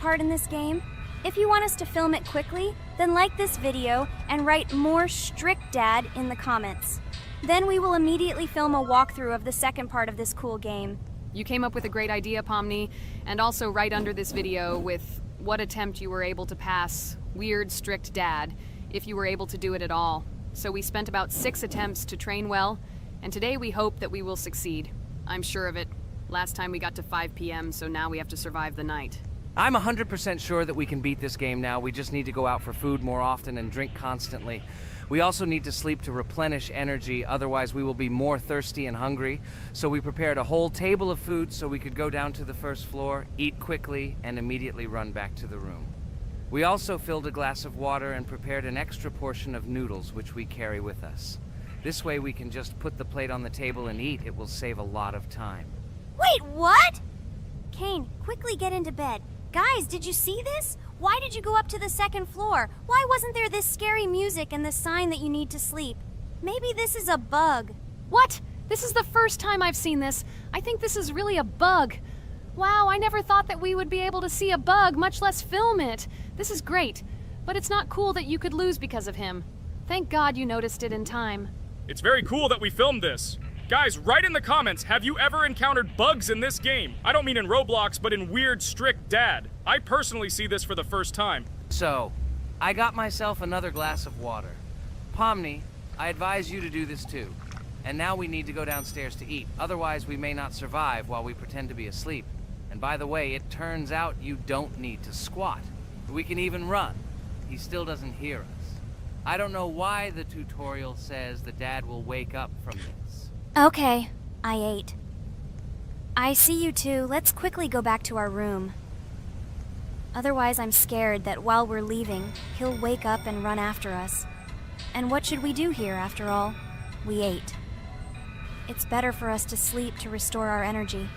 part in this game? If you want us to film it quickly, then like this video and write more strict dad in the comments. Then we will immediately film a walkthrough of the second part of this cool game. You came up with a great idea, Pomni, and also right under this video with what attempt you were able to pass weird strict dad, if you were able to do it at all. So we spent about 6 attempts to train well, and today we hope that we will succeed. I'm sure of it. Last time we got to 5 p.m., so now we have to survive the night. I'm 100% sure that we can beat this game now. We just need to go out for food more often and drink constantly. We also need to sleep to replenish energy, otherwise we will be more thirsty and hungry. So we prepared a whole table of food so we could go down to the first floor, eat quickly, and immediately run back to the room. We also filled a glass of water and prepared an extra portion of noodles, which we carry with us. This way we can just put the plate on the table and eat. It will save a lot of time. Wait, what? Kane, quickly get into bed. Guys, did you see this? Why did you go up to the second floor? Why wasn't there this scary music and the sign that you need to sleep? Maybe this is a bug. What? This is the first time I've seen this. I think this is really a bug. Wow, I never thought that we would be able to see a bug, much less film it. This is great, but it's not cool that you could lose because of him. Thank God you noticed it in time. It's very cool that we filmed this. Guys, write in the comments, have you ever encountered bugs in this game? I don't mean in Roblox, but in Weird Strict Dad. I personally see this for the first time. So, I got myself another glass of water. Pomni, I advise you to do this too. And now we need to go downstairs to eat. Otherwise, we may not survive while we pretend to be asleep. And by the way, it turns out you don't need to squat. We can even run. He still doesn't hear us. I don't know why the tutorial says the dad will wake up from this. Okay, I ate. I see you two. Let's quickly go back to our room. Otherwise, I'm scared that while we're leaving, he'll wake up and run after us. And what should we do here, after all? We ate. It's better for us to sleep to restore our energy.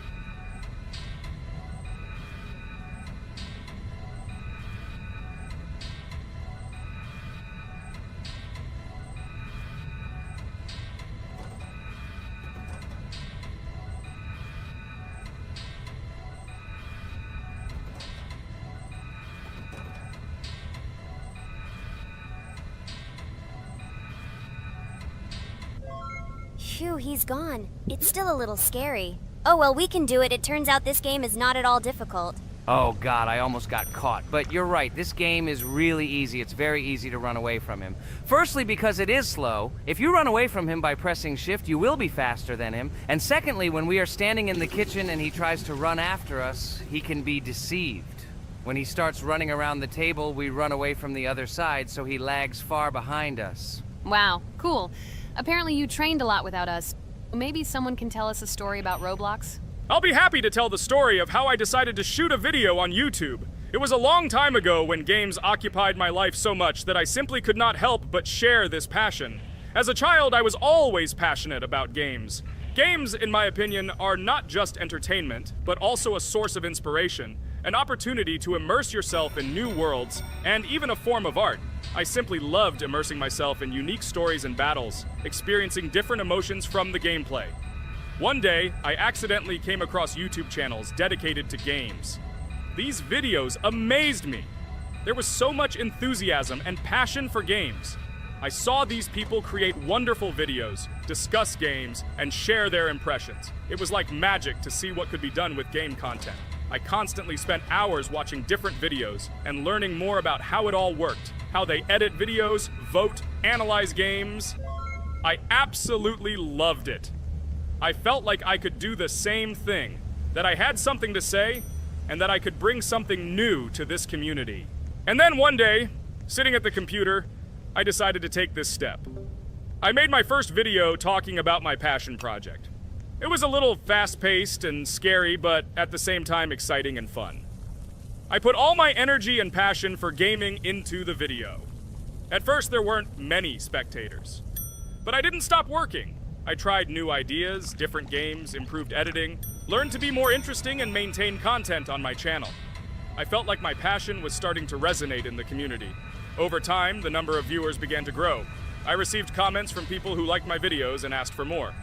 Phew, he's gone. It's still a little scary. Oh well, we can do it. It turns out this game is not at all difficult. Oh God, I almost got caught. But you're right, this game is really easy. It's very easy to run away from him. Firstly, because it is slow. If you run away from him by pressing shift, you will be faster than him. And secondly, when we are standing in the kitchen and he tries to run after us, he can be deceived. When he starts running around the table, we run away from the other side, so he lags far behind us. Wow, cool. Apparently you trained a lot without us. Maybe someone can tell us a story about Roblox? I'll be happy to tell the story of how I decided to shoot a video on YouTube. It was a long time ago when games occupied my life so much that I simply could not help but share this passion. As a child, I was always passionate about games. Games, in my opinion, are not just entertainment, but also a source of inspiration, an opportunity to immerse yourself in new worlds, and even a form of art. I simply loved immersing myself in unique stories and battles, experiencing different emotions from the gameplay. One day, I accidentally came across YouTube channels dedicated to games. These videos amazed me. There was so much enthusiasm and passion for games. I saw these people create wonderful videos, discuss games, and share their impressions. It was like magic to see what could be done with game content. I constantly spent hours watching different videos and learning more about how it all worked, how they edit videos, vote, analyze games. I absolutely loved it. I felt like I could do the same thing, that I had something to say, and that I could bring something new to this community. And then one day, sitting at the computer, I decided to take this step. I made my first video talking about my passion project. It was a little fast-paced and scary, but at the same time exciting and fun. I put all my energy and passion for gaming into the video. At first, there weren't many spectators. But I didn't stop working. I tried new ideas, different games, improved editing, learned to be more interesting, and maintain content on my channel. I felt like my passion was starting to resonate in the community. Over time, the number of viewers began to grow. I received comments from people who liked my videos and asked for more.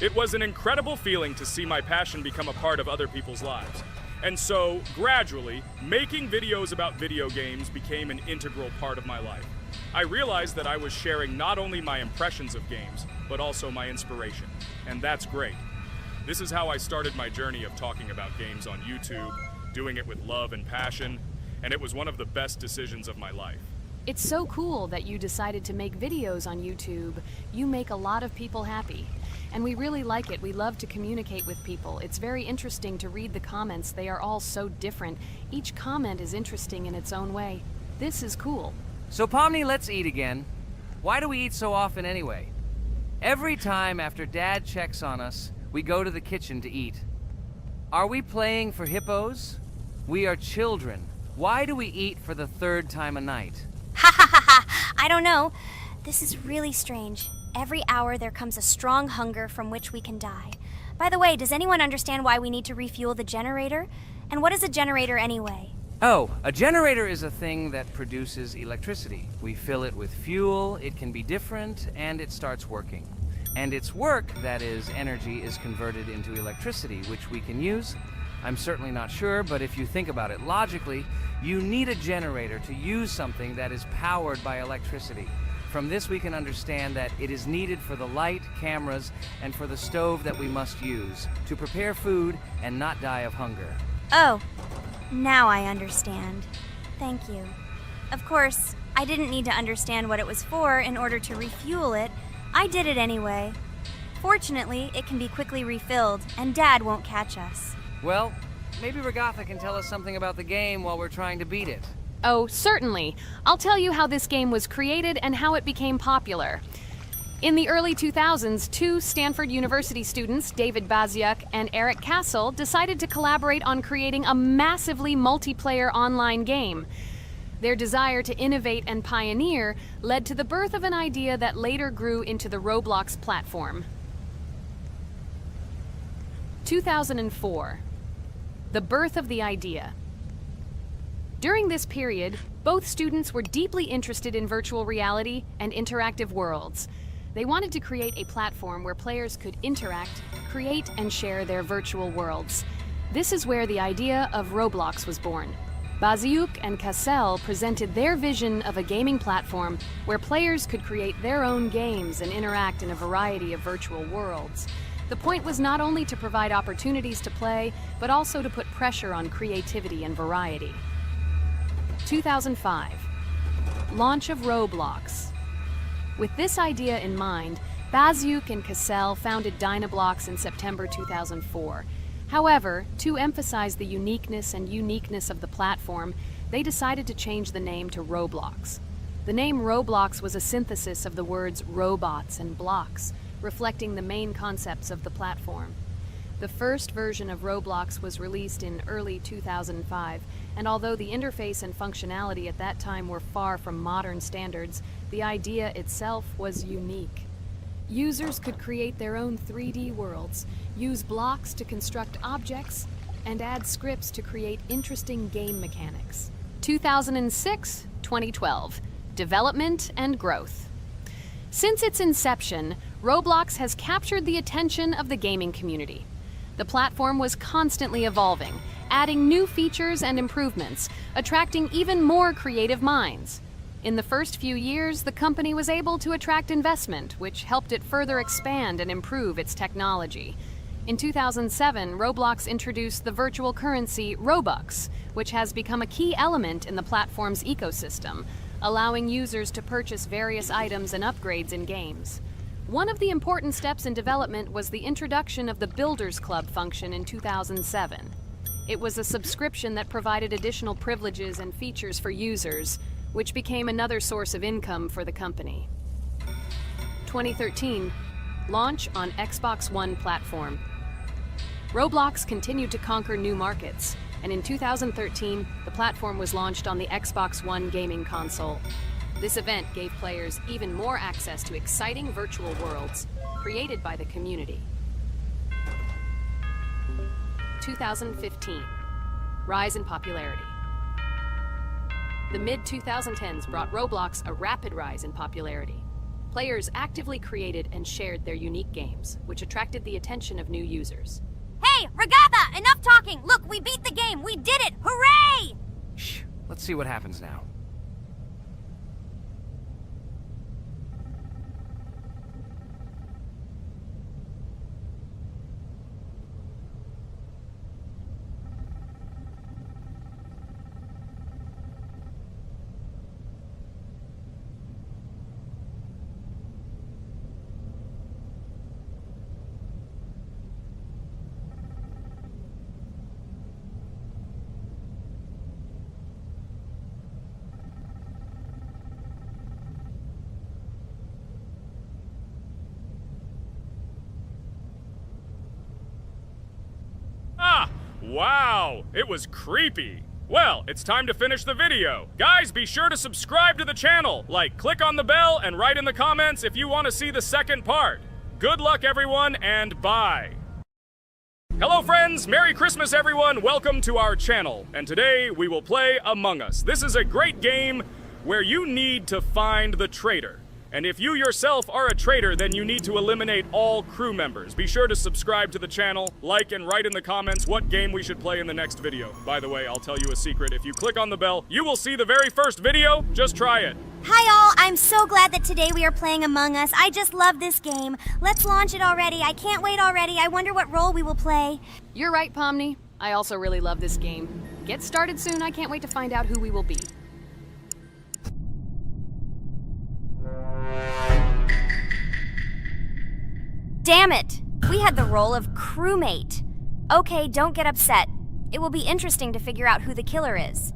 It was an incredible feeling to see my passion become a part of other people's lives. And so, gradually, making videos about video games became an integral part of my life. I realized that I was sharing not only my impressions of games, but also my inspiration. And that's great. This is how I started my journey of talking about games on YouTube, doing it with love and passion, and it was one of the best decisions of my life. It's so cool that you decided to make videos on YouTube. You make a lot of people happy. And we really like it. We love to communicate with people. It's very interesting to read the comments. They are all so different. Each comment is interesting in its own way. This is cool. So Pomni, let's eat again. Why do we eat so often anyway? Every time after Dad checks on us, we go to the kitchen to eat. Are we playing for hippos? We are children. Why do we eat for the third time a night? Ha ha ha ha! I don't know. This is really strange. Every hour there comes a strong hunger from which we can die. By the way, does anyone understand why we need to refuel the generator? And what is a generator anyway? Oh, a generator is a thing that produces electricity. We fill it with fuel, it can be different, and it starts working. And its work, that is, energy, is converted into electricity, which we can use. I'm certainly not sure, but if you think about it logically, you need a generator to use something that is powered by electricity. From this we can understand that it is needed for the light, cameras, and for the stove that we must use, to prepare food and not die of hunger. Oh, now I understand. Thank you. Of course, I didn't need to understand what it was for in order to refuel it. I did it anyway. Fortunately, it can be quickly refilled, and Dad won't catch us. Well, maybe Regatha can tell us something about the game while we're trying to beat it. Oh, certainly. I'll tell you how this game was created and how it became popular. In the early 2000s, two Stanford University students, David Baziuk and Eric Castle, decided to collaborate on creating a massively multiplayer online game. Their desire to innovate and pioneer led to the birth of an idea that later grew into the Roblox platform. 2004. The birth of the idea. During this period, both students were deeply interested in virtual reality and interactive worlds. They wanted to create a platform where players could interact, create, and share their virtual worlds. This is where the idea of Roblox was born. Baziuk and Cassell presented their vision of a gaming platform where players could create their own games and interact in a variety of virtual worlds. The point was not only to provide opportunities to play, but also to put pressure on creativity and variety. 2005. Launch of Roblox. With this idea in mind, Baziuk and Cassell founded Dynablox in September 2004. However, to emphasize the uniqueness of the platform, they decided to change the name to Roblox. The name Roblox was a synthesis of the words robots and blocks, reflecting the main concepts of the platform. The first version of Roblox was released in early 2005, and although the interface and functionality at that time were far from modern standards, the idea itself was unique. Users could create their own 3D worlds, use blocks to construct objects, and add scripts to create interesting game mechanics. 2006-2012. Development and growth. Since its inception, Roblox has captured the attention of the gaming community. The platform was constantly evolving, adding new features and improvements, attracting even more creative minds. In the first few years, the company was able to attract investment, which helped it further expand and improve its technology. In 2007, Roblox introduced the virtual currency Robux, which has become a key element in the platform's ecosystem, allowing users to purchase various items and upgrades in games. One of the important steps in development was the introduction of the Builders Club function in 2007. It was a subscription that provided additional privileges and features for users, which became another source of income for the company. 2013, launch on Xbox One platform. Roblox continued to conquer new markets, and in 2013, the platform was launched on the Xbox One gaming console. This event gave players even more access to exciting virtual worlds created by the community. 2015, rise in popularity. The mid-2010s brought Roblox a rapid rise in popularity. Players actively created and shared their unique games, which attracted the attention of new users. Hey, Regatha, enough talking! Look, we beat the game! We did it! Hooray! Shh, let's see what happens now. Wow, it was creepy. Well, it's time to finish the video. Guys, be sure to subscribe to the channel. Click on the bell and write in the comments if you want to see the second part. Good luck, everyone, and bye. Hello, friends. Merry Christmas, everyone. Welcome to our channel. And today, we will play Among Us. This is a great game where you need to find the traitor. And if you yourself are a traitor, then you need to eliminate all crew members. Be sure to subscribe to the channel, like and write in the comments what game we should play in the next video. By the way, I'll tell you a secret. If you click on the bell, you will see the very first video. Just try it. Hi all, I'm so glad that today we are playing Among Us. I just love this game. Let's launch it already. I can't wait already. I wonder what role we will play. You're right, Pomni. I also really love this game. Get started soon. I can't wait to find out who we will be. Damn it! We had the role of crewmate. Okay, don't get upset. It will be interesting to figure out who the killer is.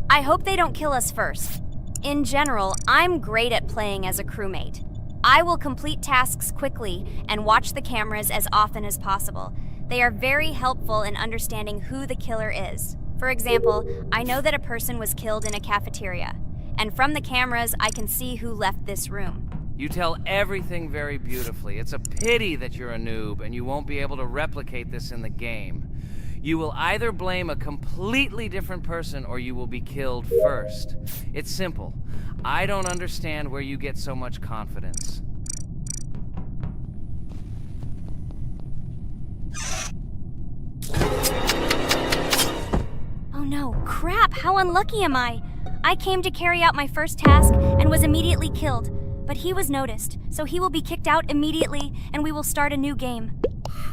I hope they don't kill us first. In general, I'm great at playing as a crewmate. I will complete tasks quickly and watch the cameras as often as possible. They are very helpful in understanding who the killer is. For example, I know that a person was killed in a cafeteria, and from the cameras, I can see who left this room. You tell everything very beautifully. It's a pity that you're a noob and you won't be able to replicate this in the game. You will either blame a completely different person or you will be killed first. It's simple. I don't understand where you get so much confidence. Oh no, crap, how unlucky am I? I came to carry out my first task and was immediately killed. But he was noticed, so he will be kicked out immediately, and we will start a new game.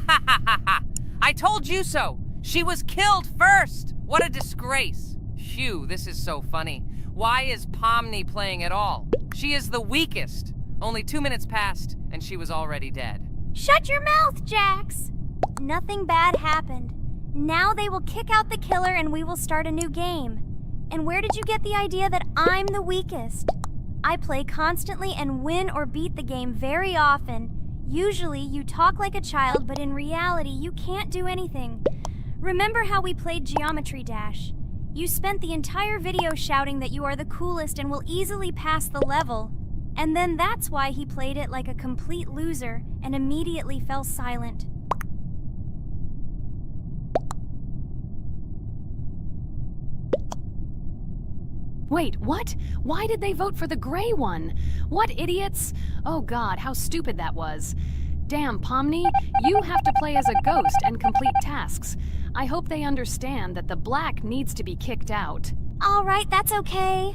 Ha ha ha ha! I told you so! She was killed first! What a disgrace! Phew, this is so funny. Why is Pomni playing at all? She is the weakest. Only 2 minutes passed, and she was already dead. Shut your mouth, Jax! Nothing bad happened. Now they will kick out the killer, and we will start a new game. And where did you get the idea that I'm the weakest? I play constantly and win or beat the game very often. Usually, you talk like a child, but in reality, you can't do anything. Remember how we played Geometry Dash? You spent the entire video shouting that you are the coolest and will easily pass the level. And then that's why he played it like a complete loser and immediately fell silent. Wait, what? Why did they vote for the gray one? What idiots? Oh god, how stupid that was. Damn, Pomni, you have to play as a ghost and complete tasks. I hope they understand that the black needs to be kicked out. All right, that's okay.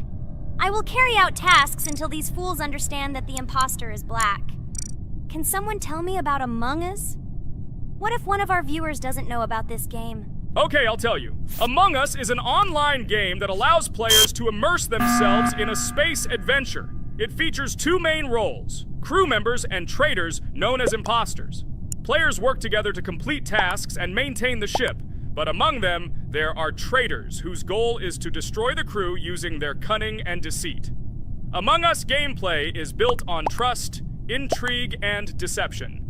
I will carry out tasks until these fools understand that the imposter is black. Can someone tell me about Among Us? What if one of our viewers doesn't know about this game? Okay, I'll tell you. Among Us is an online game that allows players to immerse themselves in a space adventure. It features 2 main roles, crew members and traitors known as imposters. Players work together to complete tasks and maintain the ship, but among them, there are traitors whose goal is to destroy the crew using their cunning and deceit. Among Us gameplay is built on trust, intrigue, and deception.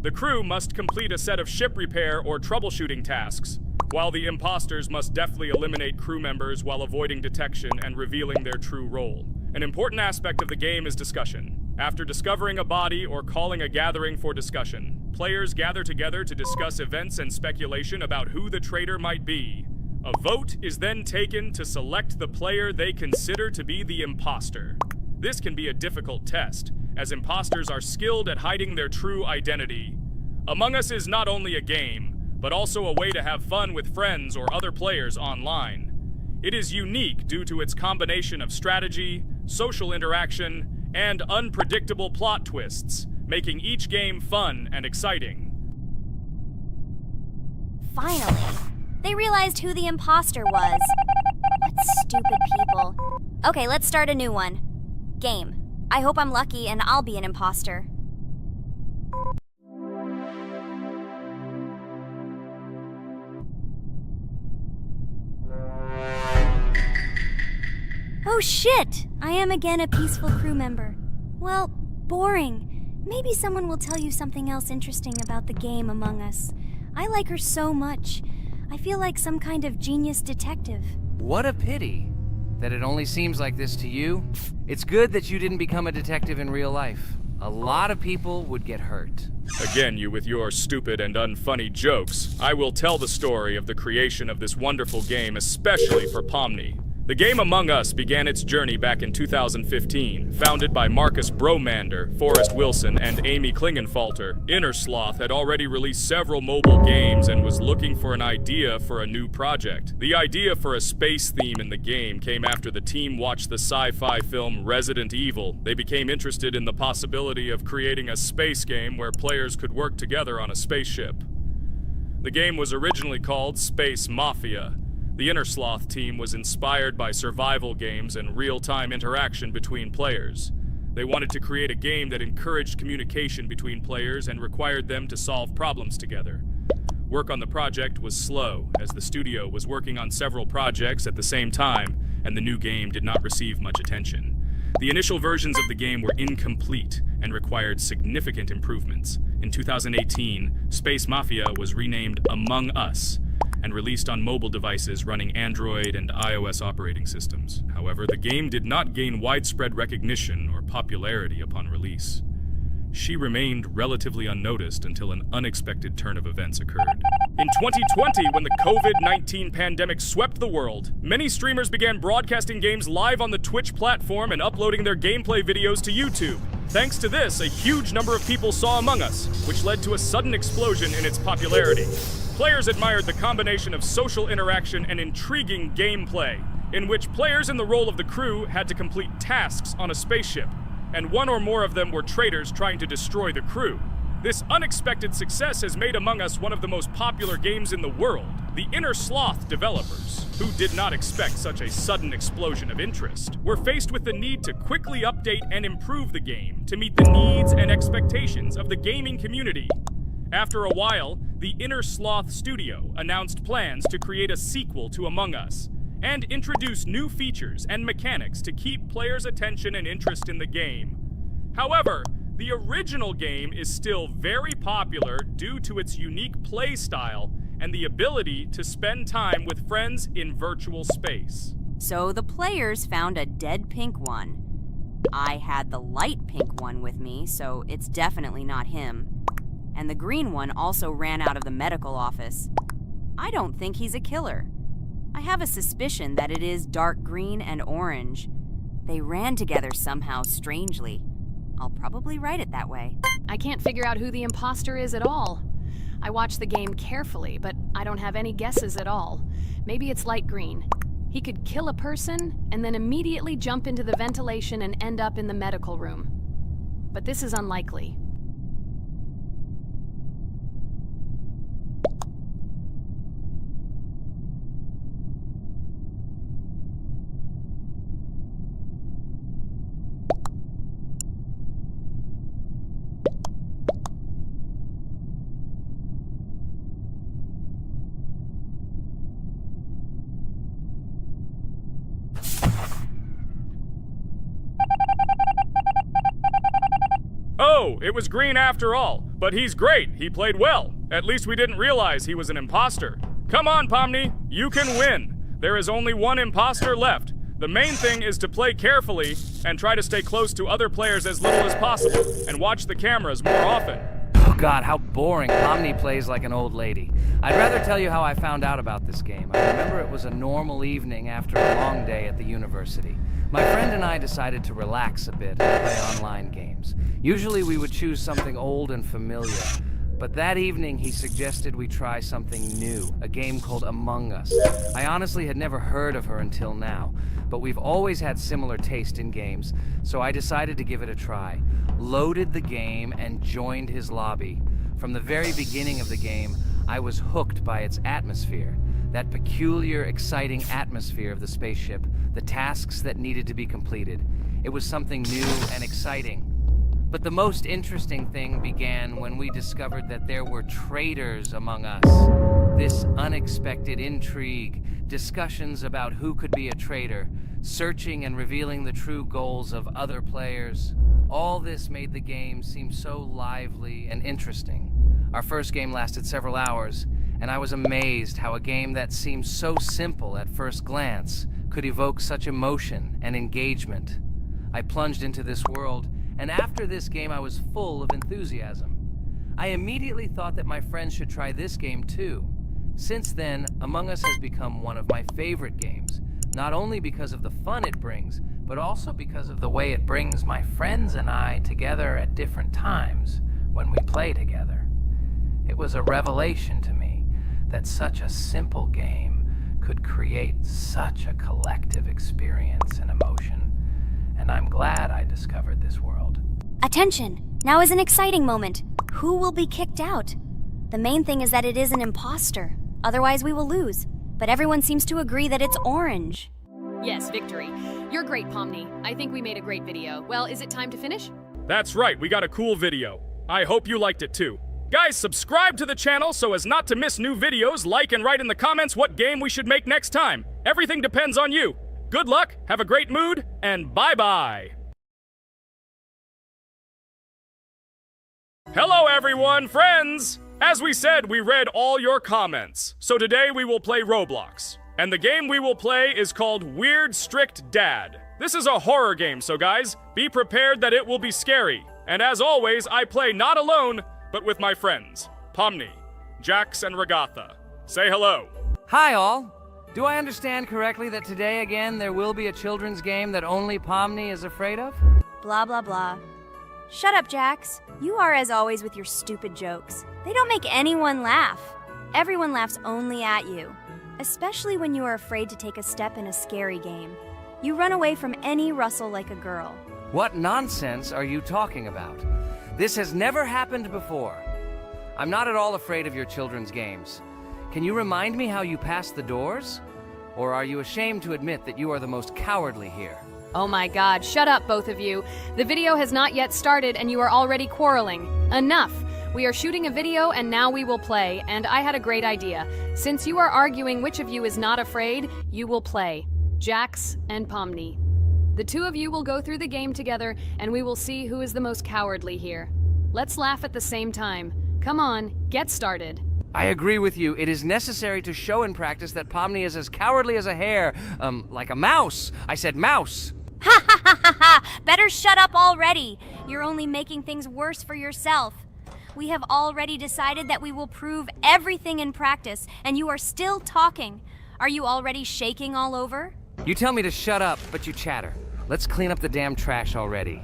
The crew must complete a set of ship repair or troubleshooting tasks, while the imposters must deftly eliminate crew members while avoiding detection and revealing their true role. An important aspect of the game is discussion. After discovering a body or calling a gathering for discussion, players gather together to discuss events and speculation about who the traitor might be. A vote is then taken to select the player they consider to be the imposter. This can be a difficult test, as imposters are skilled at hiding their true identity. Among Us is not only a game, but also a way to have fun with friends or other players online. It is unique due to its combination of strategy, social interaction, and unpredictable plot twists, making each game fun and exciting. Finally, they realized who the imposter was. What stupid people. Okay, let's start a new one. Game. I hope I'm lucky and I'll be an imposter. Oh shit! I am again a peaceful crew member. Well, boring. Maybe someone will tell you something else interesting about the game Among Us. I like her so much. I feel like some kind of genius detective. What a pity that it only seems like this to you. It's good that you didn't become a detective in real life. A lot of people would get hurt. Again, you with your stupid and unfunny jokes. I will tell the story of the creation of this wonderful game, especially for Pomni. The game Among Us began its journey back in 2015. Founded by Marcus Bromander, Forrest Wilson, and Amy Klingenfalter, Innersloth had already released several mobile games and was looking for an idea for a new project. The idea for a space theme in the game came after the team watched the sci-fi film Resident Evil. They became interested in the possibility of creating a space game where players could work together on a spaceship. The game was originally called Space Mafia. The Innersloth team was inspired by survival games and real-time interaction between players. They wanted to create a game that encouraged communication between players and required them to solve problems together. Work on the project was slow, as the studio was working on several projects at the same time, and the new game did not receive much attention. The initial versions of the game were incomplete and required significant improvements. In 2018, Space Mafia was renamed Among Us, and released on mobile devices running Android and iOS operating systems. However, the game did not gain widespread recognition or popularity upon release. She remained relatively unnoticed until an unexpected turn of events occurred. In 2020, when the COVID-19 pandemic swept the world, many streamers began broadcasting games live on the Twitch platform and uploading their gameplay videos to YouTube. Thanks to this, a huge number of people saw Among Us, which led to a sudden explosion in its popularity. Players admired the combination of social interaction and intriguing gameplay, in which players in the role of the crew had to complete tasks on a spaceship, and one or more of them were traitors trying to destroy the crew. This unexpected success has made Among Us one of the most popular games in the world. The Innersloth developers, who did not expect such a sudden explosion of interest, were faced with the need to quickly update and improve the game to meet the needs and expectations of the gaming community. After a while, the Innersloth studio announced plans to create a sequel to Among Us and introduce new features and mechanics to keep players' attention and interest in the game. However, the original game is still very popular due to its unique play style and the ability to spend time with friends in virtual space. So the players found a dead pink one. I had the light pink one with me, so it's definitely not him. And the green one also ran out of the medical office. I don't think he's a killer. I have a suspicion that it is dark green and orange. They ran together somehow strangely. I'll probably write it that way. I can't figure out who the imposter is at all. I watched the game carefully, but I don't have any guesses at all. Maybe it's light green. He could kill a person and then immediately jump into the ventilation and end up in the medical room. But this is unlikely. Oh, it was green after all. But he's great. He played well. At least we didn't realize he was an imposter. Come on, Pomni. You can win. There is only one imposter left. The main thing is to play carefully and try to stay close to other players as little as possible and watch the cameras more often. Oh god, how boring. Pomni plays like an old lady. I'd rather tell you how I found out about this game. I remember it was a normal evening after a long day at the university. My friend and I decided to relax a bit and play online games. Usually we would choose something old and familiar, But that evening, he suggested we try something new, a game called Among Us. I honestly had never heard of her until now, but we've always had similar taste in games, so I decided to give it a try. Loaded the game and joined his lobby. From the very beginning of the game, I was hooked by its atmosphere. That peculiar, exciting atmosphere of the spaceship, the tasks that needed to be completed. It was something new and exciting. But the most interesting thing began when we discovered that there were traitors among us. This unexpected intrigue, discussions about who could be a traitor, searching and revealing the true goals of other players. All this made the game seem so lively and interesting. Our first game lasted several hours, and I was amazed how a game that seemed so simple at first glance could evoke such emotion and engagement. I plunged into this world, and after this game I was full of enthusiasm. I immediately thought that my friends should try this game too. Since then, Among Us has become one of my favorite games, not only because of the fun it brings, but also because of the way it brings my friends and I together at different times when we play together. It was a revelation to me that such a simple game could create such a collective experience and emotion. And I'm glad I discovered this world. Attention! Now is an exciting moment. Who will be kicked out? The main thing is that it is an imposter. Otherwise we will lose. But everyone seems to agree that it's orange. Yes, victory. You're great, Pomni. I think we made a great video. Well, is it time to finish? That's right, we got a cool video. I hope you liked it too. Guys, subscribe to the channel so as not to miss new videos, like and write in the comments what game we should make next time. Everything depends on you. Good luck, have a great mood, and bye-bye! Hello everyone, friends! As we said, we read all your comments. So today we will play Roblox. And the game we will play is called Weird Strict Dad. This is a horror game, so guys, be prepared that it will be scary. And as always, I play not alone, but with my friends, Pomni, Jax, and Regatha. Say hello. Hi all! Do I understand correctly that today again there will be a children's game that only Pomni is afraid of? Blah blah blah. Shut up, Jax. You are as always with your stupid jokes. They don't make anyone laugh. Everyone laughs only at you. Especially when you are afraid to take a step in a scary game. You run away from any rustle like a girl. What nonsense are you talking about? This has never happened before. I'm not at all afraid of your children's games. Can you remind me how you passed the doors? Or are you ashamed to admit that you are the most cowardly here? Oh my god, shut up, both of you. The video has not yet started and you are already quarreling. Enough! We are shooting a video and now we will play, and I had a great idea. Since you are arguing which of you is not afraid, you will play. Jax and Pomni. The two of you will go through the game together and we will see who is the most cowardly here. Let's laugh at the same time. Come on, get started. I agree with you. It is necessary to show in practice that Pomni is as cowardly as a hare. Like a mouse. I said mouse. Ha ha ha ha ha! Better shut up already! You're only making things worse for yourself. We have already decided that we will prove everything in practice, and you are still talking. Are you already shaking all over? You tell me to shut up, but you chatter. Let's clean up the damn trash already.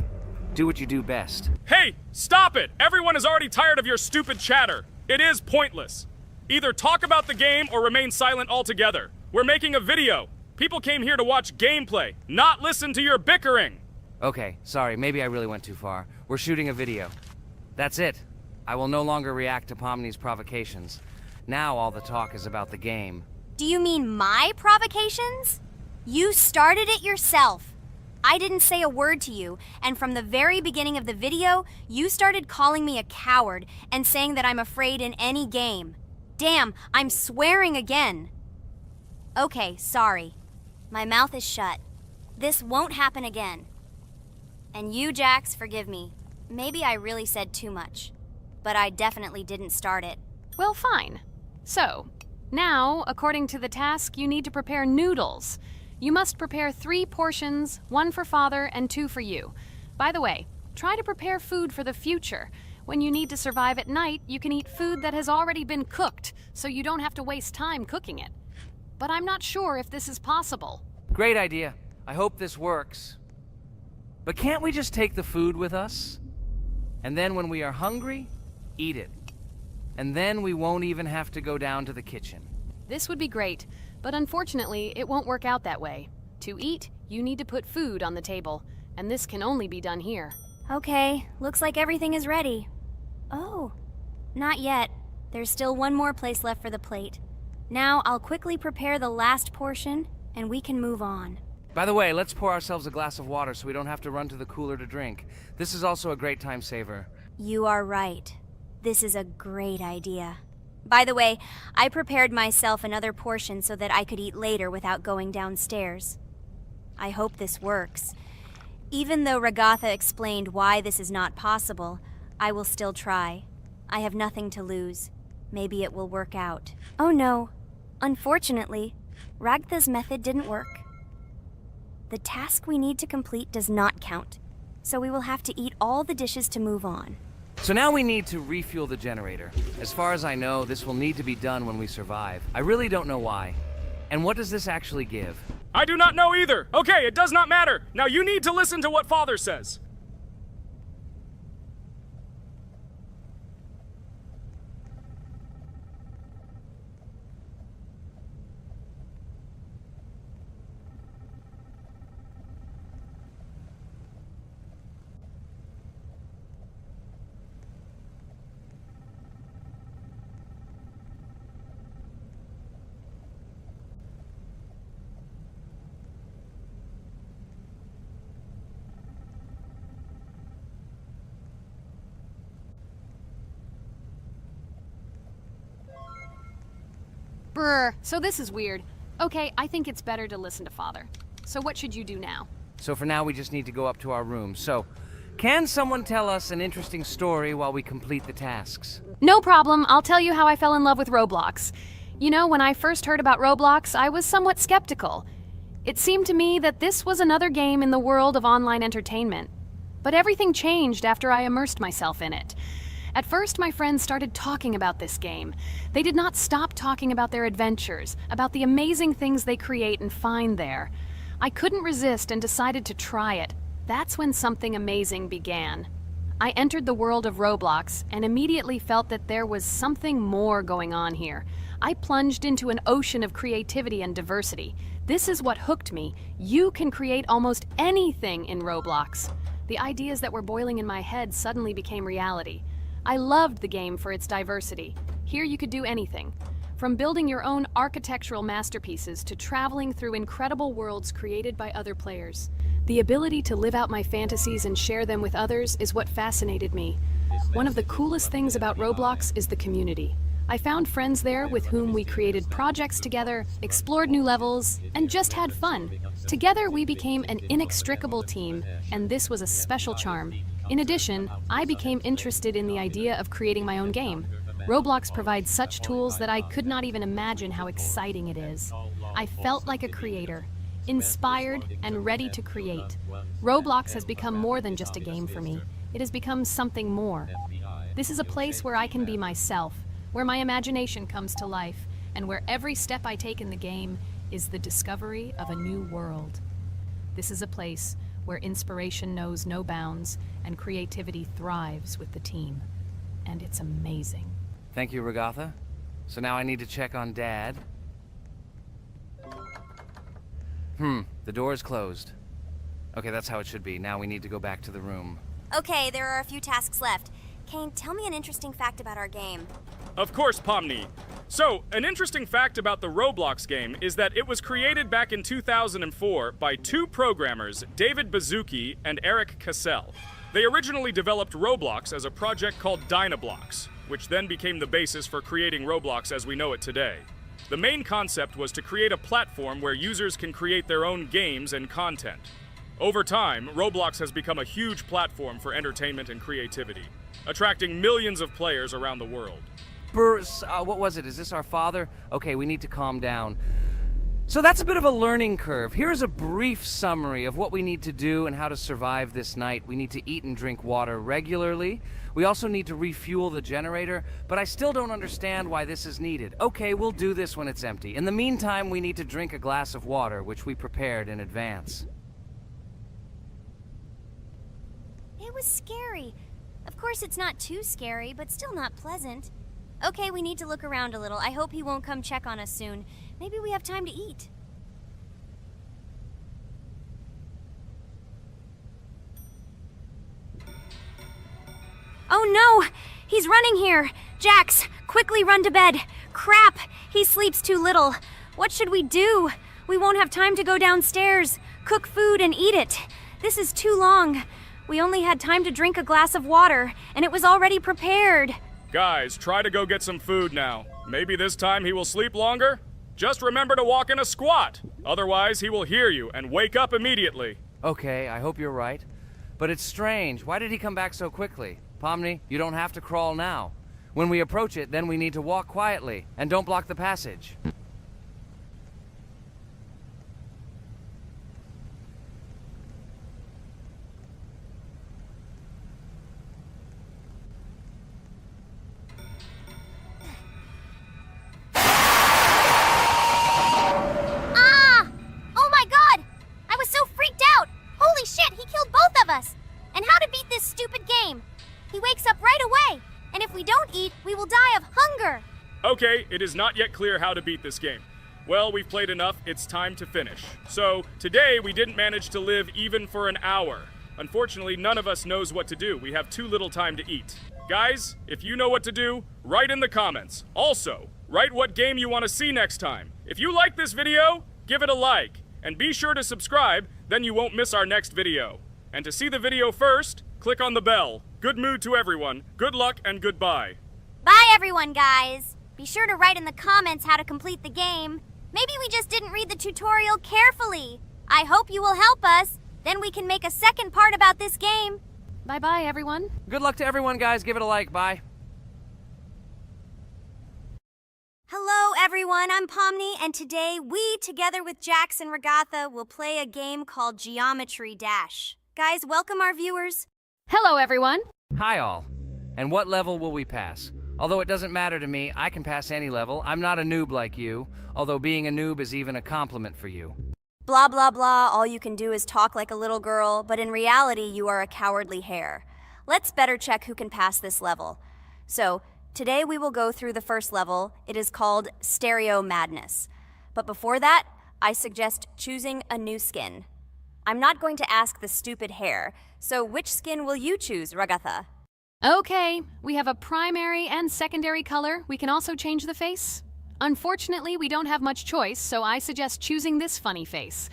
Do what you do best. Hey, stop it! Everyone is already tired of your stupid chatter. It is pointless. Either talk about the game or remain silent altogether. We're making a video. People came here to watch gameplay, not listen to your bickering. Okay, sorry, maybe I really went too far. We're shooting a video. That's it. I will no longer react to Pomni's provocations. Now all the talk is about the game. Do you mean my provocations? You started it yourself. I didn't say a word to you, and from the very beginning of the video, you started calling me a coward and saying that I'm afraid in any game. Damn, I'm swearing again. Okay, sorry. My mouth is shut. This won't happen again. And you, Jax, forgive me. Maybe I really said too much, but I definitely didn't start it. Well, fine. So, now, according to the task, you need to prepare noodles. You must prepare 3 portions, 1 for Father and 2 for you. By the way, try to prepare food for the future. When you need to survive at night, you can eat food that has already been cooked, so you don't have to waste time cooking it. But I'm not sure if this is possible. Great idea. I hope this works. But can't we just take the food with us? And then when we are hungry, eat it. And then we won't even have to go down to the kitchen. This would be great, but unfortunately, it won't work out that way. To eat, you need to put food on the table, and this can only be done here. Okay, looks like everything is ready. Oh, not yet. There's still one more place left for the plate. Now I'll quickly prepare the last portion, and we can move on. By the way, let's pour ourselves a glass of water so we don't have to run to the cooler to drink. This is also a great time saver. You are right. This is a great idea. By the way, I prepared myself another portion so that I could eat later without going downstairs. I hope this works. Even though Ragatha explained why this is not possible, I will still try. I have nothing to lose. Maybe it will work out. Oh no. Unfortunately, Ragatha's method didn't work. The task we need to complete does not count, so we will have to eat all the dishes to move on. So now we need to refuel the generator. As far as I know, this will need to be done when we survive. I really don't know why. And what does this actually give? I do not know either. Okay, it does not matter. Now you need to listen to what Father says. Brr, so this is weird. Okay, I think it's better to listen to Father. So what should you do now? So for now, we just need to go up to our room. So, can someone tell us an interesting story while we complete the tasks? No problem, I'll tell you how I fell in love with Roblox. You know, when I first heard about Roblox, I was somewhat skeptical. It seemed to me that this was another game in the world of online entertainment. But everything changed after I immersed myself in it. At first, my friends started talking about this game. They did not stop talking about their adventures, about the amazing things they create and find there. I couldn't resist and decided to try it. That's when something amazing began. I entered the world of Roblox and immediately felt that there was something more going on here. I plunged into an ocean of creativity and diversity. This is what hooked me. You can create almost anything in Roblox. The ideas that were boiling in my head suddenly became reality. I loved the game for its diversity. Here you could do anything. From building your own architectural masterpieces to traveling through incredible worlds created by other players. The ability to live out my fantasies and share them with others is what fascinated me. One of the coolest things about Roblox is the community. I found friends there with whom we created projects together, explored new levels, and just had fun. Together we became an inextricable team, and this was a special charm. In addition, I became interested in the idea of creating my own game. Roblox provides such tools that I could not even imagine how exciting it is. I felt like a creator, inspired and ready to create. Roblox has become more than just a game for me. It has become something more. This is a place where I can be myself, where my imagination comes to life, and where every step I take in the game is the discovery of a new world. This is a place where inspiration knows no bounds and creativity thrives with the team. And it's amazing. Thank you, Ragatha. So now I need to check on Dad. The door is closed. Okay, that's how it should be. Now we need to go back to the room. Okay, there are a few tasks left. Kane, tell me an interesting fact about our game. Of course, Pomni. So, an interesting fact about the Roblox game is that it was created back in 2004 by two programmers, David Bazuki and Eric Cassell. They originally developed Roblox as a project called Dynablocks, which then became the basis for creating Roblox as we know it today. The main concept was to create a platform where users can create their own games and content. Over time, Roblox has become a huge platform for entertainment and creativity, attracting millions of players around the world. What was it? Is this our father? Okay, we need to calm down. So that's a bit of a learning curve. Here's a brief summary of what we need to do and how to survive this night. We need to eat and drink water regularly. We also need to refuel the generator, but I still don't understand why this is needed. Okay, we'll do this when it's empty. In the meantime, we need to drink a glass of water, which we prepared in advance. It was scary. Of course, it's not too scary, but still not pleasant. Okay, we need to look around a little. I hope he won't come check on us soon. Maybe we have time to eat. Oh no! He's running here! Jax, quickly run to bed! Crap! He sleeps too little. What should we do? We won't have time to go downstairs, cook food, and eat it. This is too long. We only had time to drink a glass of water, and it was already prepared. Guys, try to go get some food now. Maybe this time he will sleep longer? Just remember to walk in a squat. Otherwise, he will hear you and wake up immediately. Okay, I hope you're right. But it's strange. Why did he come back so quickly? Pomni, you don't have to crawl now. When we approach it, then we need to walk quietly, and don't block the passage. Ah! Oh my god! I was so freaked out! Holy shit, he killed both of us! And how to beat this stupid game? He wakes up right away, and if we don't eat, we will die of hunger! Okay, it is not yet clear how to beat this game. Well, we've played enough, it's time to finish. So, today we didn't manage to live even for an hour. Unfortunately, none of us knows what to do. We have too little time to eat. Guys, if you know what to do, write in the comments. Also, write what game you want to see next time. If you like this video, give it a like. And be sure to subscribe, then you won't miss our next video. And to see the video first, click on the bell. Good mood to everyone, good luck, and goodbye. Bye everyone, guys! Be sure to write in the comments how to complete the game. Maybe we just didn't read the tutorial carefully. I hope you will help us. Then we can make a second part about this game. Bye-bye, everyone. Good luck to everyone, guys. Give it a like. Bye. Hello everyone, I'm Pomni, and today we, together with Jax and Ragatha, will play a game called Geometry Dash. Guys, welcome our viewers. Hello, everyone. Hi, all. And what level will we pass? Although it doesn't matter to me, I can pass any level. I'm not a noob like you, although being a noob is even a compliment for you. Blah blah blah, all you can do is talk like a little girl, but in reality you are a cowardly hare. Let's better check who can pass this level. So, today we will go through the first level. It is called Stereo Madness. But before that, I suggest choosing a new skin. I'm not going to ask the stupid hare, so which skin will you choose, Ragatha? Okay, we have a primary and secondary color. We can also change the face. Unfortunately, we don't have much choice, so I suggest choosing this funny face.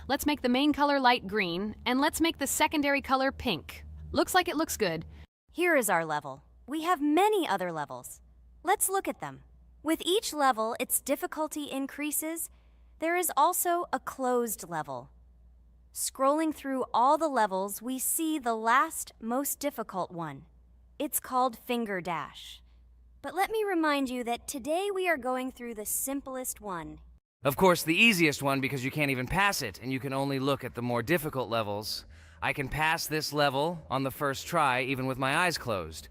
Let's make the main color light green, and let's make the secondary color pink. Looks like it looks good. Here is our level. We have many other levels. Let's look at them. With each level, its difficulty increases. There is also a closed level. Scrolling through all the levels, we see the last, most difficult one. It's called Finger Dash. But let me remind you that today we are going through the simplest one. Of course, the easiest one because you can't even pass it, and you can only look at the more difficult levels. I can pass this level on the first try, even with my eyes closed.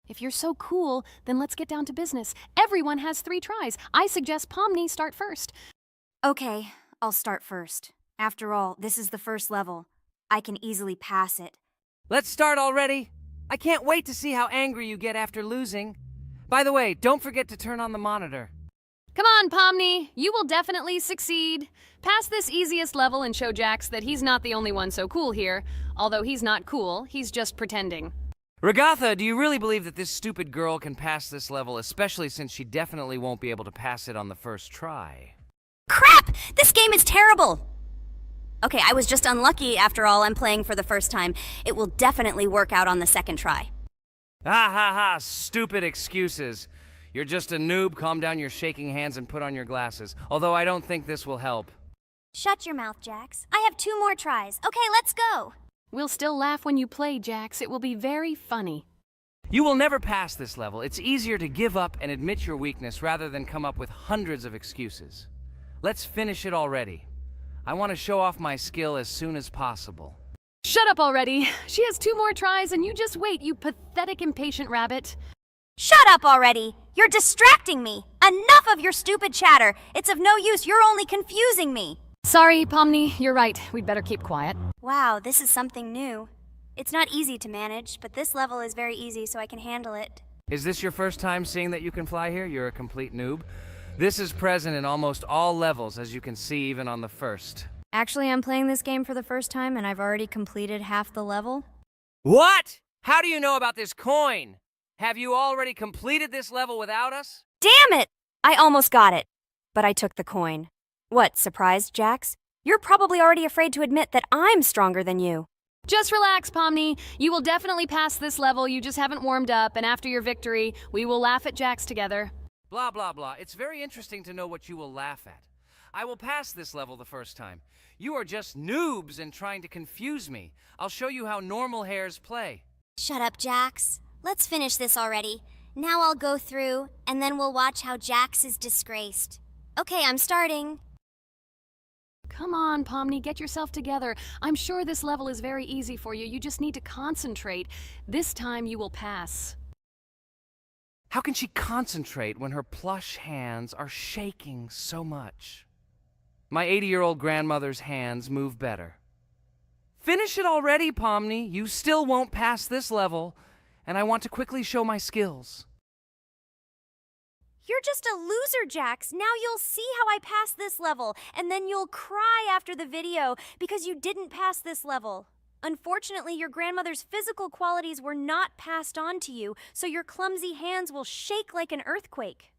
If you're so cool, then let's get down to business. Everyone has 3 tries. I suggest Pomni start first. Okay, I'll start first. After all, this is the first level. I can easily pass it. Let's start already! I can't wait to see how angry you get after losing. By the way, don't forget to turn on the monitor. Come on, Pomni. You will definitely succeed. Pass this easiest level and show Jax that he's not the only one so cool here. Although he's not cool, he's just pretending. Ragatha, do you really believe that this stupid girl can pass this level, especially since she definitely won't be able to pass it on the first try? Crap! This game is terrible! Okay, I was just unlucky. After all, I'm playing for the first time. It will definitely work out on the second try. Ha ha ha, stupid excuses. You're just a noob, calm down your shaking hands and put on your glasses. Although I don't think this will help. Shut your mouth, Jax. I have 2 more tries. Okay, let's go! We'll still laugh when you play, Jax. It will be very funny. You will never pass this level. It's easier to give up and admit your weakness rather than come up with hundreds of excuses. Let's finish it already. I want to show off my skill as soon as possible. Shut up already. She has 2 more tries and you just wait, you pathetic impatient rabbit. Shut up already! You're distracting me! Enough of your stupid chatter! It's of no use, you're only confusing me! Sorry, Pomni, you're right. We'd better keep quiet. Wow, this is something new. It's not easy to manage, but this level is very easy so I can handle it. Is this your first time seeing that you can fly here? You're a complete noob. This is present in almost all levels, as you can see even on the first. Actually, I'm playing this game for the first time and I've already completed half the level. What? How do you know about this coin? Have you already completed this level without us? Damn it! I almost got it, but I took the coin. What, surprised, Jax? You're probably already afraid to admit that I'm stronger than you. Just relax, Pomni. You will definitely pass this level, you just haven't warmed up, and after your victory, we will laugh at Jax together. Blah, blah, blah. It's very interesting to know what you will laugh at. I will pass this level the first time. You are just noobs and trying to confuse me. I'll show you how normal hares play. Shut up, Jax. Let's finish this already. Now I'll go through, and then we'll watch how Jax is disgraced. Okay, I'm starting. Come on, Pomni, get yourself together. I'm sure this level is very easy for you. You just need to concentrate. This time you will pass. How can she concentrate when her plush hands are shaking so much? My 80-year-old grandmother's hands move better. Finish it already, Pomni. You still won't pass this level, and I want to quickly show my skills. You're just a loser, Jax. Now you'll see how I pass this level, and then you'll cry after the video because you didn't pass this level. Unfortunately, your grandmother's physical qualities were not passed on to you, so your clumsy hands will shake like an earthquake.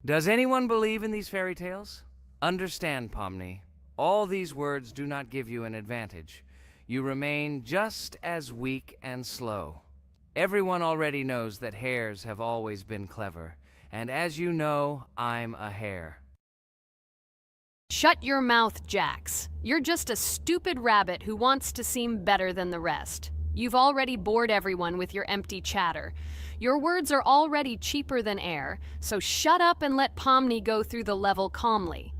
Does anyone believe in these fairy tales? Understand, Pomni. All these words do not give you an advantage. You remain just as weak and slow. Everyone already knows that hares have always been clever. And as you know, I'm a hare. Shut your mouth, Jax. You're just a stupid rabbit who wants to seem better than the rest. You've already bored everyone with your empty chatter. Your words are already cheaper than air, so shut up and let Pomni go through the level calmly.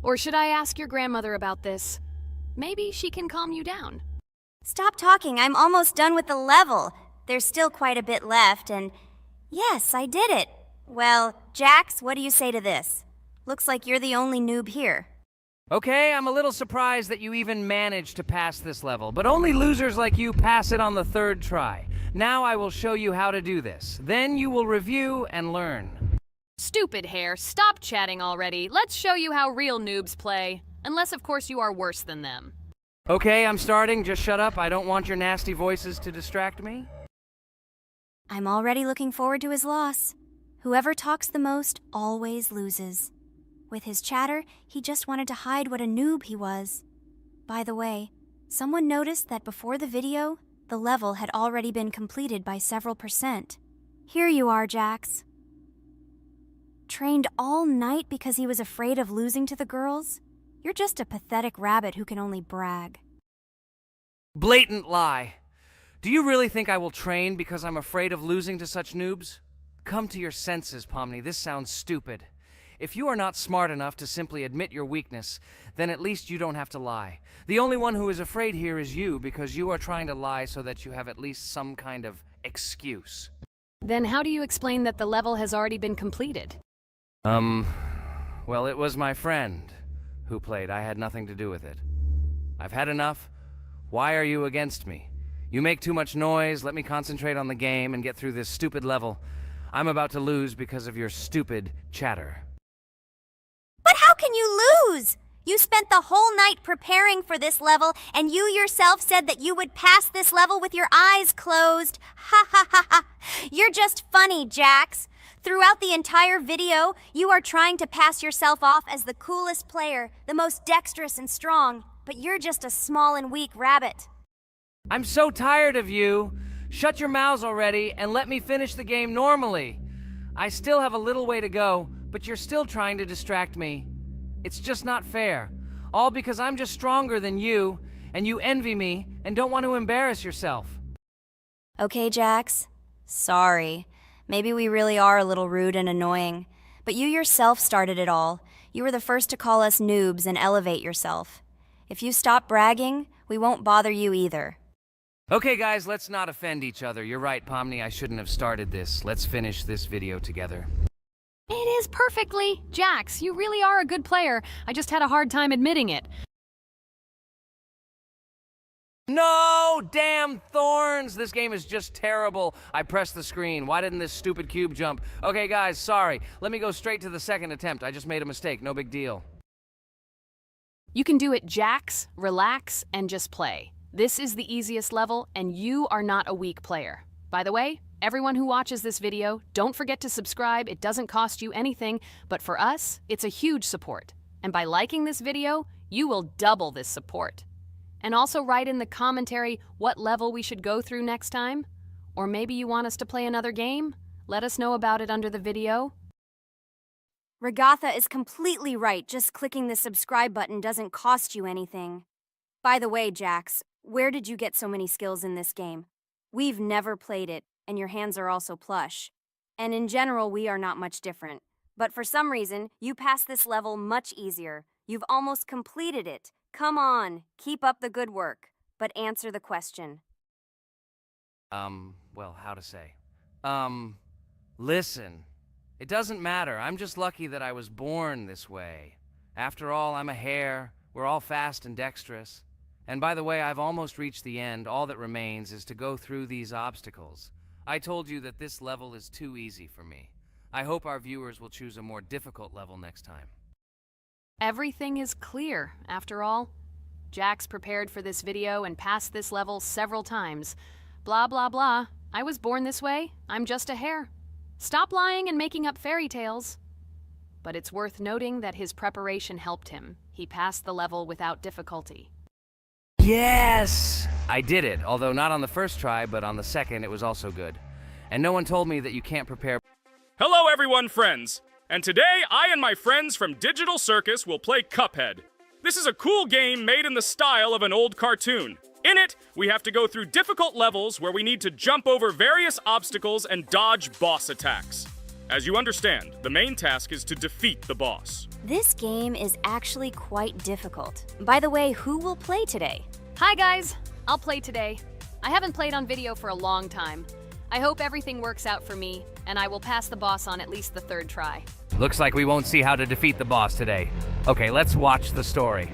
Or should I ask your grandmother about this? Maybe she can calm you down. Stop talking. I'm almost done with the level. There's still quite a bit left, and yes, I did it. Well, Jax, what do you say to this? Looks like you're the only noob here. Okay, I'm a little surprised that you even managed to pass this level, but only losers like you pass it on the third try. Now I will show you how to do this. Then you will review and learn. Stupid hare, stop chatting already. Let's show you how real noobs play. Unless, of course, you are worse than them. Okay, I'm starting. Just shut up. I don't want your nasty voices to distract me. I'm already looking forward to his loss. Whoever talks the most always loses. With his chatter, he just wanted to hide what a noob he was. By the way, someone noticed that before the video, the level had already been completed by several %. Here you are, Jax. Trained all night because he was afraid of losing to the girls? You're just a pathetic rabbit who can only brag. Blatant lie. Do you really think I will train because I'm afraid of losing to such noobs? Come to your senses, Pomni. This sounds stupid. If you are not smart enough to simply admit your weakness, then at least you don't have to lie. The only one who is afraid here is you, because you are trying to lie so that you have at least some kind of excuse. Then how do you explain that the level has already been completed? Well, it was my friend who played. I had nothing to do with it. I've had enough. Why are you against me? You make too much noise. Let me concentrate on the game and get through this stupid level. I'm about to lose because of your stupid chatter. But how can you lose? You spent the whole night preparing for this level, and you yourself said that you would pass this level with your eyes closed. Ha ha ha ha. You're just funny, Jax. Throughout the entire video, you are trying to pass yourself off as the coolest player, the most dexterous and strong, but you're just a small and weak rabbit. I'm so tired of you. Shut your mouths already and let me finish the game normally. I still have a little way to go, but you're still trying to distract me. It's just not fair. All because I'm just stronger than you, and you envy me and don't want to embarrass yourself. Okay, Jax. Sorry. Maybe we really are a little rude and annoying. But you yourself started it all. You were the first to call us noobs and elevate yourself. If you stop bragging, we won't bother you either. Okay, guys, let's not offend each other. You're right, Pomni, I shouldn't have started this. Let's finish this video together. It is perfectly. Jax, you really are a good player. I just had a hard time admitting it. No! No! Damn thorns! This game is just terrible. I pressed the screen. Why didn't this stupid cube jump? Okay, guys, sorry. Let me go straight to the second attempt. I just made a mistake. No big deal. You can do it Jax, relax, and just play. This is the easiest level, and you are not a weak player. By the way, everyone who watches this video, don't forget to subscribe. It doesn't cost you anything, but for us, it's a huge support. And by liking this video, you will double this support. And also write in the commentary what level we should go through next time. Or maybe you want us to play another game? Let us know about it under the video. Regatha is completely right. Just clicking the subscribe button doesn't cost you anything. By the way, Jax, where did you get so many skills in this game? We've never played it, and your hands are also plush. And in general, we are not much different. But for some reason, you passed this level much easier. You've almost completed it. Come on, keep up the good work. But answer the question. Well, how to say? Listen. It doesn't matter. I'm just lucky that I was born this way. After all, I'm a hare. We're all fast and dexterous. And by the way, I've almost reached the end. All that remains is to go through these obstacles. I told you that this level is too easy for me. I hope our viewers will choose a more difficult level next time. Everything is clear, after all. Jax prepared for this video and passed this level several times. Blah, blah, blah. I was born this way. I'm just a hare. Stop lying and making up fairy tales. But it's worth noting that his preparation helped him. He passed the level without difficulty. Yes! I did it, although not on the first try, but on the second it was also good. And no one told me that you can't prepare. Hello everyone, friends! And today, I and my friends from Digital Circus will play Cuphead. This is a cool game made in the style of an old cartoon. In it, we have to go through difficult levels where we need to jump over various obstacles and dodge boss attacks. As you understand, the main task is to defeat the boss. This game is actually quite difficult. By the way, who will play today? Hi guys! I'll play today. I haven't played on video for a long time. I hope everything works out for me, and I will pass the boss on at least the third try. Looks like we won't see how to defeat the boss today. Okay, let's watch the story.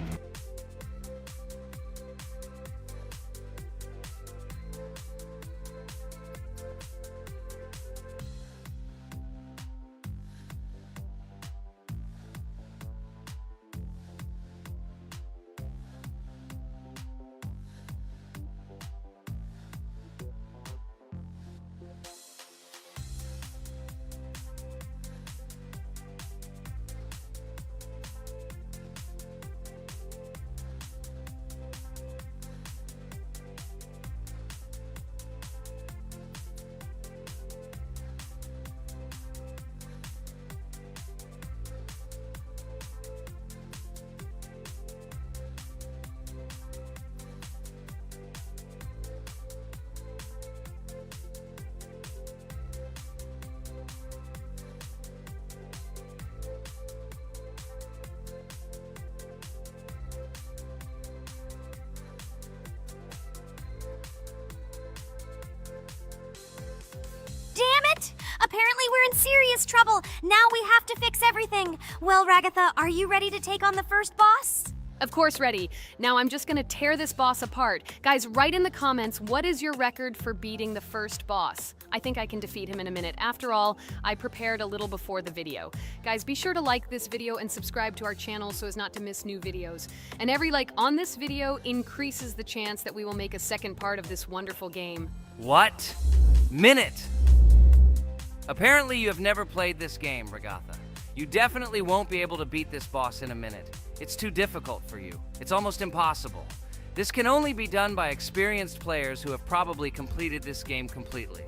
Apparently we're in serious trouble. Now we have to fix everything. Well, Ragatha, are you ready to take on the first boss? Of course ready. Now I'm just gonna tear this boss apart. Guys, write in the comments, what is your record for beating the first boss? I think I can defeat him in a minute. After all, I prepared a little before the video. Guys, be sure to like this video and subscribe to our channel so as not to miss new videos. And every like on this video increases the chance that we will make a second part of this wonderful game. What? Minute! Apparently you have never played this game, Regatha. You definitely won't be able to beat this boss in a minute. It's too difficult for you. It's almost impossible. This can only be done by experienced players who have probably completed this game completely.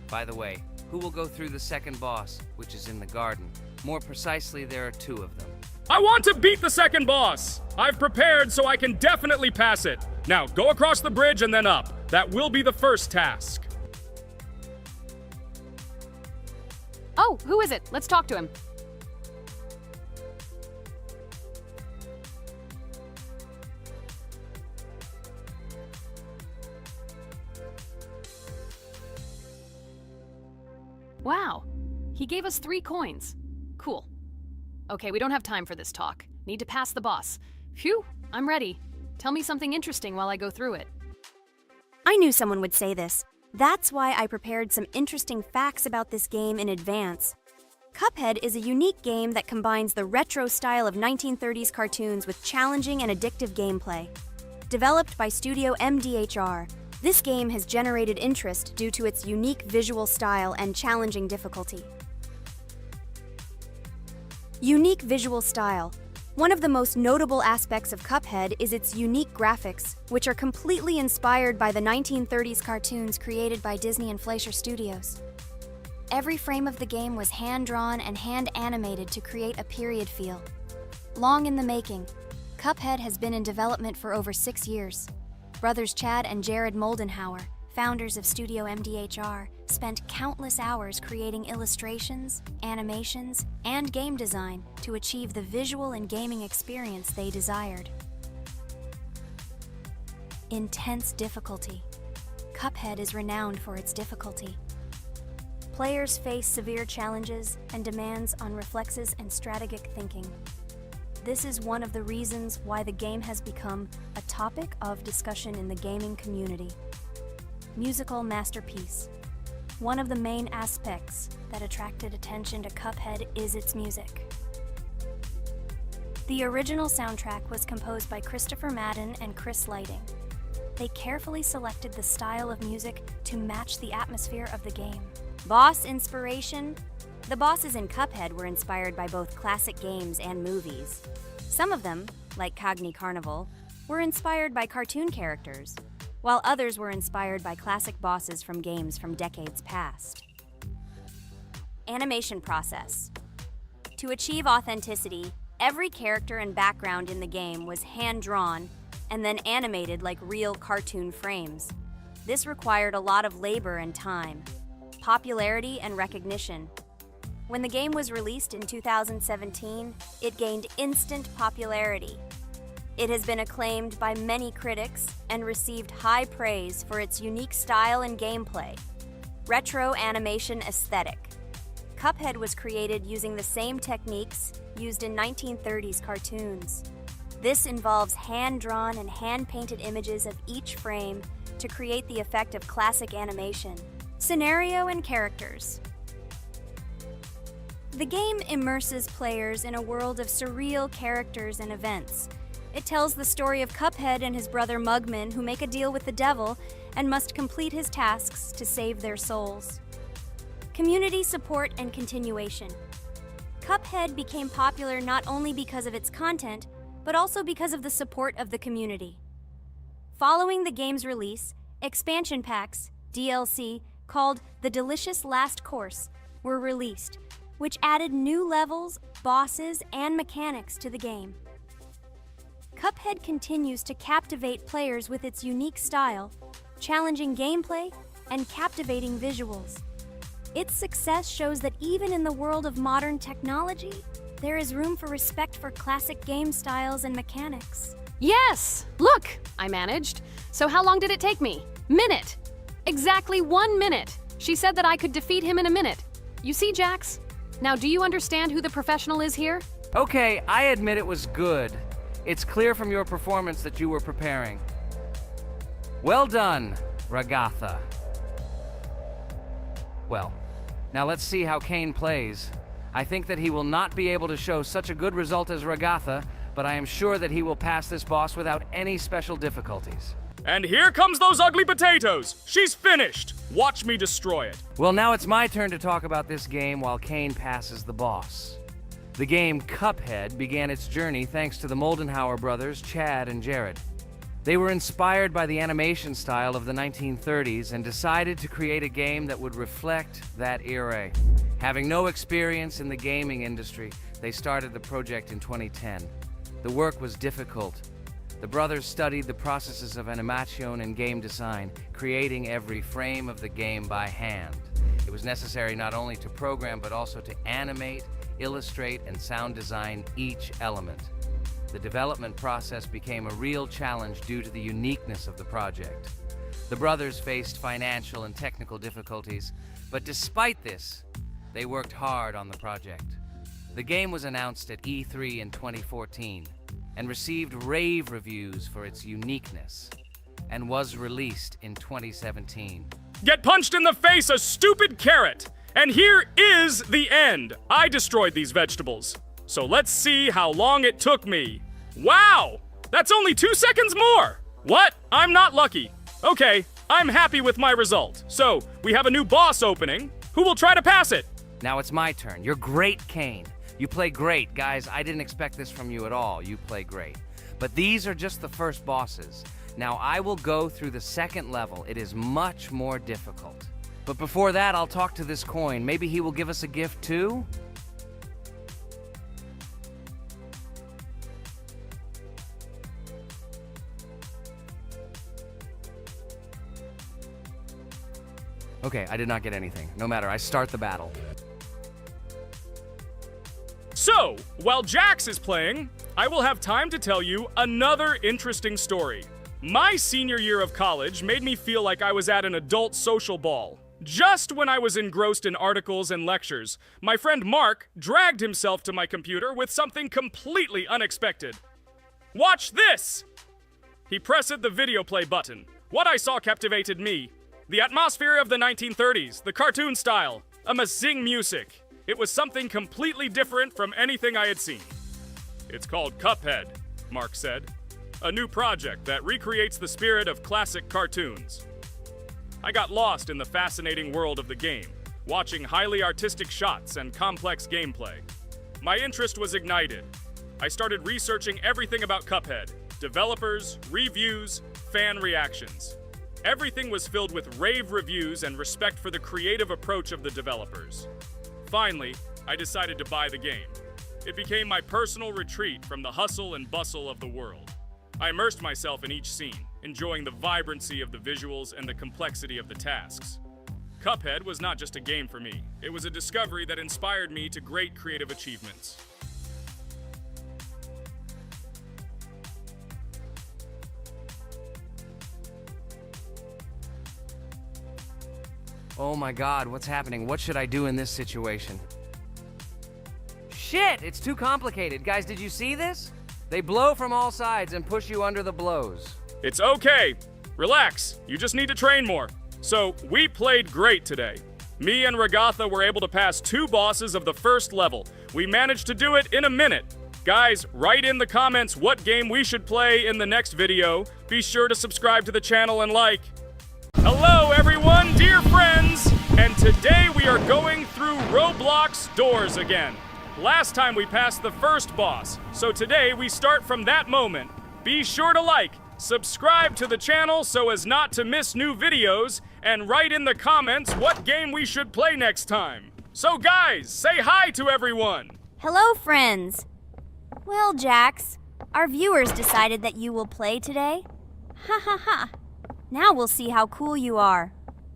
By the way, who will go through the second boss, which is in the garden? More precisely, there are two of them. I want to beat the second boss! I've prepared so I can definitely pass it. Now, go across the bridge and then up. That will be the first task. Oh, who is it? Let's talk to him. Wow, he gave us 3 coins. Cool. Okay, we don't have time for this talk. Need to pass the boss. Phew, I'm ready. Tell me something interesting while I go through it. I knew someone would say this. That's why I prepared some interesting facts about this game in advance. Cuphead is a unique game that combines the retro style of 1930s cartoons with challenging and addictive gameplay. Developed by Studio MDHR, this game has generated interest due to its unique visual style and challenging difficulty. Unique visual style. One of the most notable aspects of Cuphead is its unique graphics, which are completely inspired by the 1930s cartoons created by Disney and Fleischer Studios. Every frame of the game was hand-drawn and hand-animated to create a period feel. Long in the making, Cuphead has been in development for over 6 years. Brothers Chad and Jared Moldenhauer, founders of Studio MDHR, spent countless hours creating illustrations, animations, and game design to achieve the visual and gaming experience they desired. Intense difficulty. Cuphead is renowned for its difficulty. Players face severe challenges and demands on reflexes and strategic thinking. This is one of the reasons why the game has become a topic of discussion in the gaming community. Musical masterpiece. One of the main aspects that attracted attention to Cuphead is its music. The original soundtrack was composed by Christopher Madden and Chris Lighting. They carefully selected the style of music to match the atmosphere of the game. Boss inspiration. The bosses in Cuphead were inspired by both classic games and movies. Some of them, like Cogni Carnival, were inspired by cartoon characters, while others were inspired by classic bosses from games from decades past. Animation process. To achieve authenticity, every character and background in the game was hand-drawn and then animated like real cartoon frames. This required a lot of labor and time. Popularity and recognition. When the game was released in 2017, it gained instant popularity. It has been acclaimed by many critics and received high praise for its unique style and gameplay. Retro animation aesthetic. Cuphead was created using the same techniques used in 1930s cartoons. This involves hand-drawn and hand-painted images of each frame to create the effect of classic animation. Scenario and characters. The game immerses players in a world of surreal characters and events. It tells the story of Cuphead and his brother Mugman, who make a deal with the devil and must complete his tasks to save their souls. Community support and continuation. Cuphead became popular not only because of its content, but also because of the support of the community. Following the game's release, expansion packs, DLC, called The Delicious Last Course, were released, which added new levels, bosses, and mechanics to the game. Cuphead continues to captivate players with its unique style, challenging gameplay, and captivating visuals. Its success shows that even in the world of modern technology, there is room for respect for classic game styles and mechanics. Yes! Look! I managed. So how long did it take me? Minute! Exactly 1 minute! She said that I could defeat him in a minute. You see, Jax? Now, do you understand who the professional is here? Okay, I admit it was good. It's clear from your performance that you were preparing. Well done, Ragatha. Well, now let's see how Kane plays. I think that he will not be able to show such a good result as Ragatha, but I am sure that he will pass this boss without any special difficulties. And here comes those ugly potatoes! She's finished! Watch me destroy it. Well, now it's my turn to talk about this game while Kane passes the boss. The game Cuphead began its journey thanks to the Moldenhauer brothers, Chad and Jared. They were inspired by the animation style of the 1930s and decided to create a game that would reflect that era. Having no experience in the gaming industry, they started the project in 2010. The work was difficult. The brothers studied the processes of animation and game design, creating every frame of the game by hand. It was necessary not only to program, but also to animate, illustrate, and sound design each element. The development process became a real challenge due to the uniqueness of the project. The brothers faced financial and technical difficulties, but despite this, they worked hard on the project. The game was announced at E3 in 2014 and received rave reviews for its uniqueness. and was released in 2017. Get punched in the face, a stupid carrot! And here is the end. I destroyed these vegetables. So let's see how long it took me. Wow! That's only 2 seconds more! What? I'm not lucky. Okay, I'm happy with my result. So, we have a new boss opening. Who will try to pass it? Now it's my turn. You're great, Kane. You play great. Guys, I didn't expect this from you at all. You play great. But these are just the first bosses. Now I will go through the second level. It is much more difficult. But before that, I'll talk to this coin. Maybe he will give us a gift too? Okay, I did not get anything. No matter, I start the battle. So, while Jax is playing, I will have time to tell you another interesting story. My senior year of college made me feel like I was at an adult social ball. Just when I was engrossed in articles and lectures, my friend Mark dragged himself to my computer with something completely unexpected. Watch this! He pressed the video play button. What I saw captivated me. The atmosphere of the 1930s, the cartoon style, amazing music. It was something completely different from anything I had seen. It's called Cuphead, Mark said. A new project that recreates the spirit of classic cartoons. I got lost in the fascinating world of the game, watching highly artistic shots and complex gameplay. My interest was ignited. I started researching everything about Cuphead, developers, reviews, fan reactions. Everything was filled with rave reviews and respect for the creative approach of the developers. Finally, I decided to buy the game. It became my personal retreat from the hustle and bustle of the world. I immersed myself in each scene, enjoying the vibrancy of the visuals and the complexity of the tasks. Cuphead was not just a game for me. It was a discovery that inspired me to great creative achievements. Oh my god, what's happening? What should I do in this situation? Shit, it's too complicated. Guys, did you see this? They blow from all sides and push you under the blows. It's okay. Relax. You just need to train more. So, we played great today. Me and Ragatha were able to pass 2 bosses of the first level. We managed to do it in a minute. Guys, write in the comments what game we should play in the next video. Be sure to subscribe to the channel and like. Hello everyone, dear friends! And today we are going through Roblox doors again. Last time we passed the first boss, so today we start from that moment. Be sure to like, subscribe to the channel so as not to miss new videos, and write in the comments what game we should play next time. So guys, say hi to everyone! Hello, friends. Well, Jax, our viewers decided that you will play today. Ha ha ha. Now we'll see how cool you are.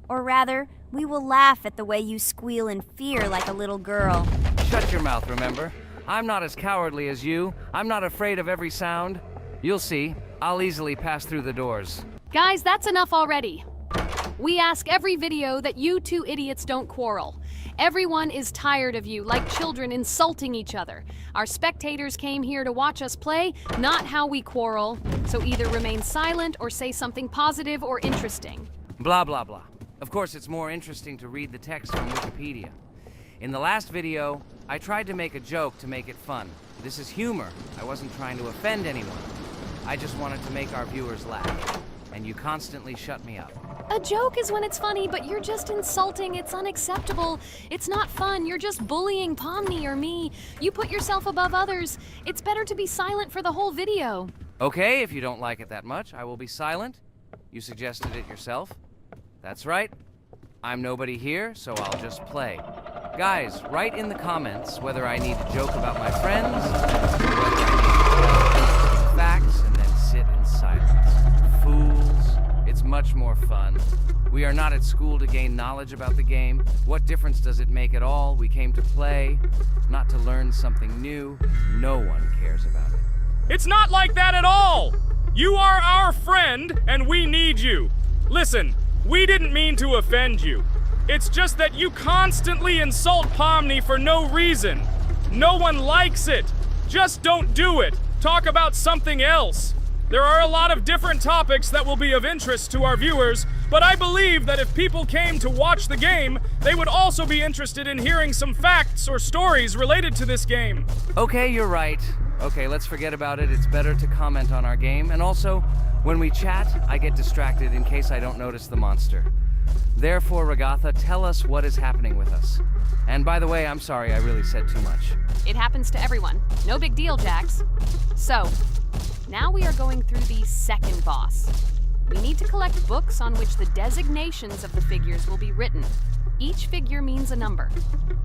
Or rather, we will laugh at the way you squeal in fear like a little girl. Shut your mouth, remember? I'm not as cowardly as you. I'm not afraid of every sound. You'll see. I'll easily pass through the doors. Guys, that's enough already. We ask every video that you 2 idiots don't quarrel. Everyone is tired of you, like children insulting each other. Our spectators came here to watch us play, not how we quarrel. So either remain silent or say something positive or interesting. Blah, blah, blah. Of course, it's more interesting to read the text from Wikipedia. In the last video, I tried to make a joke to make it fun. This is humor. I wasn't trying to offend anyone. I just wanted to make our viewers laugh. And you constantly shut me up. A joke is when it's funny, but you're just insulting. It's unacceptable. It's not fun. You're just bullying Pomni or me. You put yourself above others. It's better to be silent for the whole video. Okay, if you don't like it that much, I will be silent. You suggested it yourself. That's right. I'm nobody here, so I'll just play. Guys, write in the comments whether I need to joke about my friends, or whether I need to facts and then sit in silence. Fools. It's much more fun. We are not at school to gain knowledge about the game. What difference does it make at all? We came to play, not to learn something new. No one cares about it. It's not like that at all! You are our friend, and we need you. Listen, we didn't mean to offend you. It's just that you constantly insult Pomni for no reason. No one likes it. Just don't do it. Talk about something else. There are a lot of different topics that will be of interest to our viewers, but I believe that if people came to watch the game, they would also be interested in hearing some facts or stories related to this game. Okay, you're right. Okay, let's forget about it. It's better to comment on our game. And also, when we chat, I get distracted in case I don't notice the monster. Therefore, Ragatha, tell us what is happening with us. And by the way, I'm sorry I really said too much. It happens to everyone. No big deal, Jax. So, now we are going through the second boss. We need to collect books on which the designations of the figures will be written. Each figure means a number.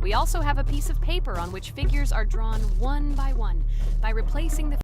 We also have a piece of paper on which figures are drawn one by one by replacing the